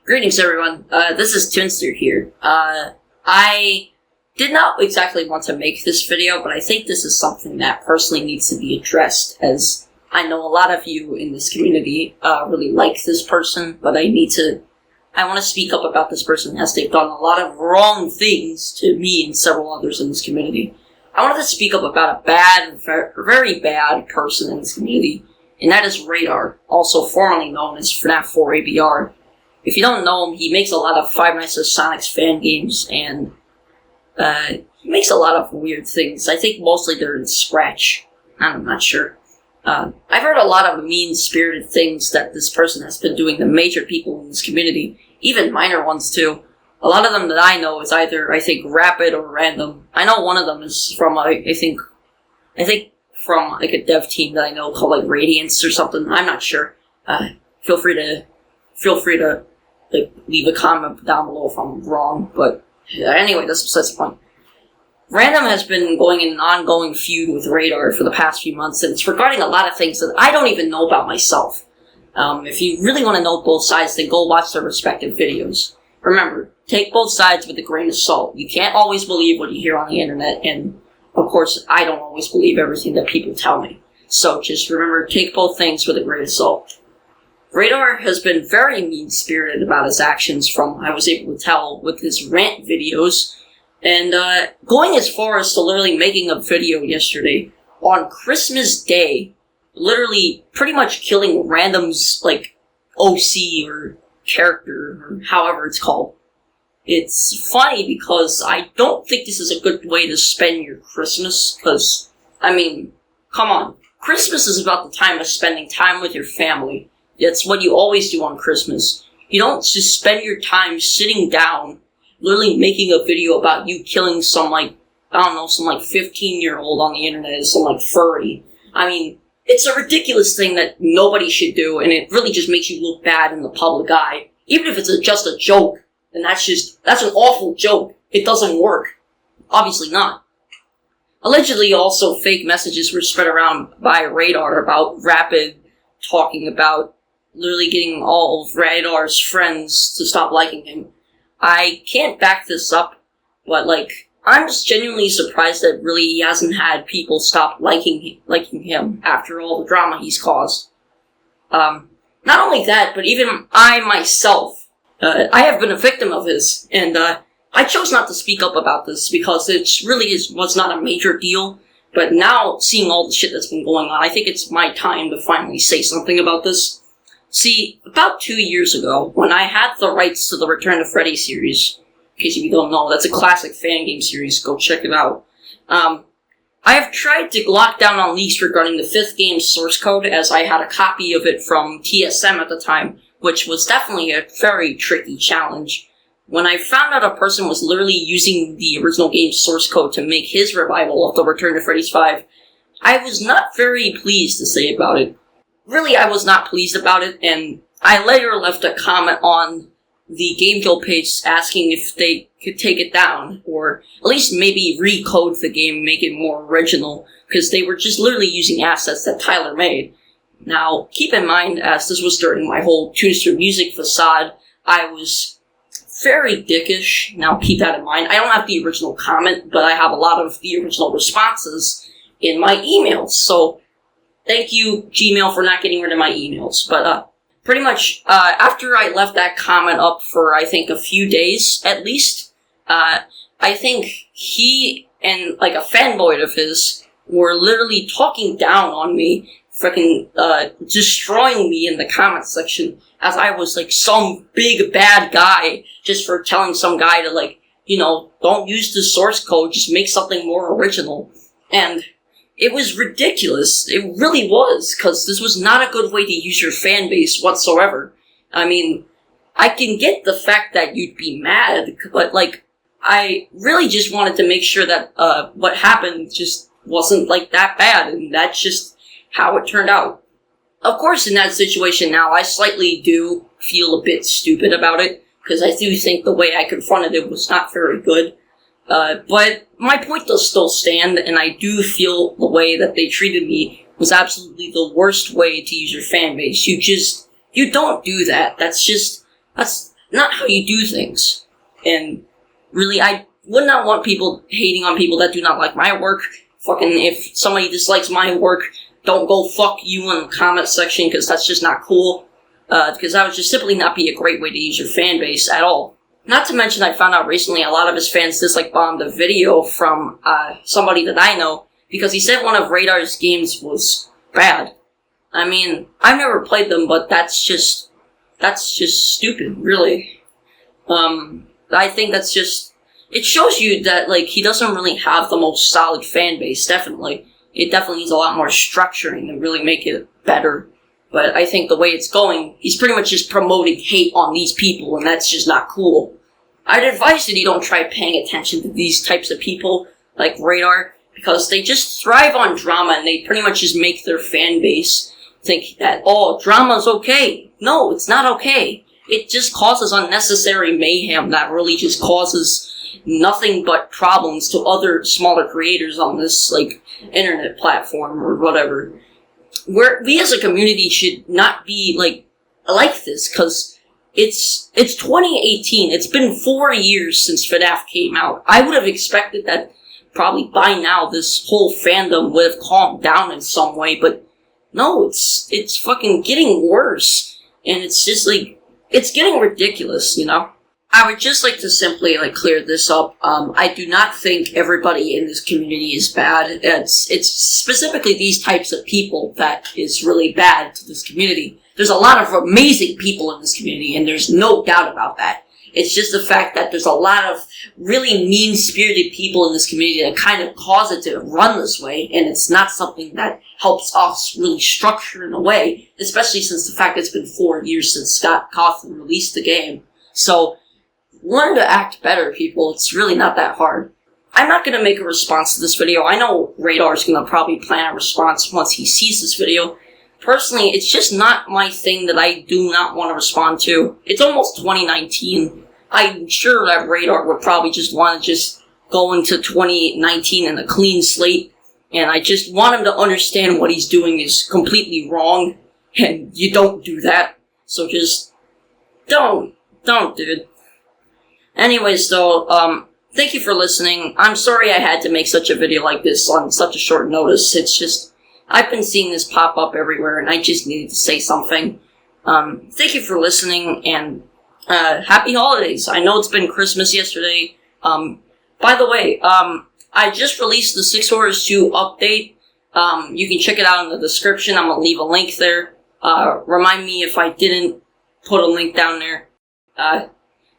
Greetings, everyone. This is Toonster here. I did not exactly want to make this video, but I think this is something that personally needs to be addressed, as I know a lot of you in this community really like this person, but I want to speak up about this person as they've done a lot of wrong things to me and several others in this community. I wanted to speak up about a very bad person in this community, and that is Radar, also formerly known as FNaF 4 ABR. If you don't know him, he makes a lot of Five Nights at Sonic's fan games, and he makes a lot of weird things. I think mostly they're in Scratch. I'm not sure. I've heard a lot of mean-spirited things that this person has been doing to major people in this community, even minor ones too. A lot of them that I know is either, I think, rapid or random. I know one of them is from, I think from, like, a dev team that I know called, like, Radiance or something. I'm not sure. Feel free to like, leave a comment down below if I'm wrong, but anyway, that's besides the point. Random has been going in an ongoing feud with Radar for the past few months, and it's regarding a lot of things that I don't even know about myself. If you really want to know both sides, then go watch their respective videos. Remember, take both sides with a grain of salt. You can't always believe what you hear on the internet, and of course, I don't always believe everything that people tell me. So just remember, take both things with a grain of salt. Radar has been very mean-spirited about his actions from, I was able to tell, with his rant videos, and going as far as to literally making a video yesterday on Christmas Day, literally pretty much killing random's, like, OC or character, or however it's called. It's funny because I don't think this is a good way to spend your Christmas, because, I mean, come on. Christmas is about the time of spending time with your family. That's what you always do on Christmas. You don't just spend your time sitting down, literally making a video about you killing some, like, I don't know, some, like, 15-year-old on the internet, some, like, furry. I mean, it's a ridiculous thing that nobody should do, and it really just makes you look bad in the public eye. Even if it's just a joke, then that's an awful joke. It doesn't work. Obviously not. Allegedly, also, fake messages were spread around by Radar about Rapid talking about literally getting all of Radar's friends to stop liking him. I can't back this up, but, like, I'm just genuinely surprised that really he hasn't had people stop liking him after all the drama he's caused. Not only that, but even I myself, I have been a victim of his, and I chose not to speak up about this because it really was not a major deal. But now, seeing all the shit that's been going on, I think it's my time to finally say something about this. See, about 2 years ago, when I had the rights to the Return to Freddy series, in case you don't know, that's a classic fan game series, go check it out. I have tried to lock down on leaks regarding the 5th game's source code, as I had a copy of it from TSM at the time, which was definitely a very tricky challenge. When I found out a person was literally using the original game's source code to make his revival of the Return to Freddy's 5, I was not very pleased to say about it. Really, I was not pleased about it, and I later left a comment on the Game Guild page asking if they could take it down, or at least maybe recode the game and make it more original, because they were just literally using assets that Tyler made. Now, keep in mind, as this was during my whole Toonster music facade, I was very dickish. Now, keep that in mind. I don't have the original comment, but I have a lot of the original responses in my emails, so thank you, Gmail, for not getting rid of my emails. But, pretty much, after I left that comment up for, I think, a few days, at least, I think he and, like, a fanboy of his were literally talking down on me, freaking, destroying me in the comment section, as I was, like, some big bad guy, just for telling some guy to, like, you know, don't use the source code, just make something more original. And it was ridiculous. It really was, because this was not a good way to use your fan base whatsoever. I mean, I can get the fact that you'd be mad, but, like, I really just wanted to make sure that, what happened just wasn't, like, that bad, and that's just how it turned out. Of course, in that situation now, I slightly do feel a bit stupid about it, because I do think the way I confronted it was not very good. But my point does still stand, and I do feel the way that they treated me was absolutely the worst way to use your fan base. You don't do that. That's not how you do things. And really, I would not want people hating on people that do not like my work. Fucking, if somebody dislikes my work, don't go fuck you in the comment section, because that's just not cool. Because that would just simply not be a great way to use your fan base at all. Not to mention, I found out recently a lot of his fans bombed a video from somebody that I know, because he said one of Radar's games was bad. I mean, I've never played them, but that's just stupid, really. I think that's just, it shows you that, like, he doesn't really have the most solid fan base, definitely. It definitely needs a lot more structuring to really make it better. But I think the way it's going, he's pretty much just promoting hate on these people, and that's just not cool. I'd advise that you don't try paying attention to these types of people, like Radar, because they just thrive on drama, and they pretty much just make their fan base think that, oh, drama's okay. No, it's not okay. It just causes unnecessary mayhem that really just causes nothing but problems to other smaller creators on this, like, internet platform or whatever. We as a community should not be, like this, because it's 2018. It's been 4 years since FNaF came out. I would have expected that probably by now this whole fandom would have calmed down in some way, but no, it's fucking getting worse. And it's just, like, it's getting ridiculous, you know? I would just like to simply, clear this up. I do not think everybody in this community is bad. It's specifically these types of people that is really bad to this community. There's a lot of amazing people in this community, and there's no doubt about that. It's just the fact that there's a lot of really mean-spirited people in this community that kind of cause it to run this way, and it's not something that helps us really structure in a way, especially since the fact it's been 4 years since Scott Cawthon released the game. So, learn to act better, people. It's really not that hard. I'm not going to make a response to this video. I know Radar's going to probably plan a response once he sees this video. Personally, it's just not my thing that I do not want to respond to. It's almost 2019. I'm sure that Radar would probably just want to just go into 2019 in a clean slate. And I just want him to understand what he's doing is completely wrong. And you don't do that. So just don't, dude. Anyways, though, thank you for listening. I'm sorry I had to make such a video like this on such a short notice. It's just, I've been seeing this pop up everywhere, and I just needed to say something. Thank you for listening, and happy holidays. I know it's been Christmas yesterday. By the way, I just released the 6 Horrors 2 update. You can check it out in the description. I'm gonna leave a link there. Remind me if I didn't put a link down there.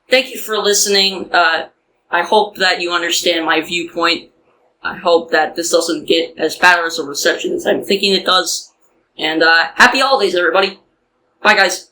Thank you for listening. I hope that you understand my viewpoint. I hope that this doesn't get as bad as a reception as I'm thinking it does. And happy holidays, everybody. Bye, guys.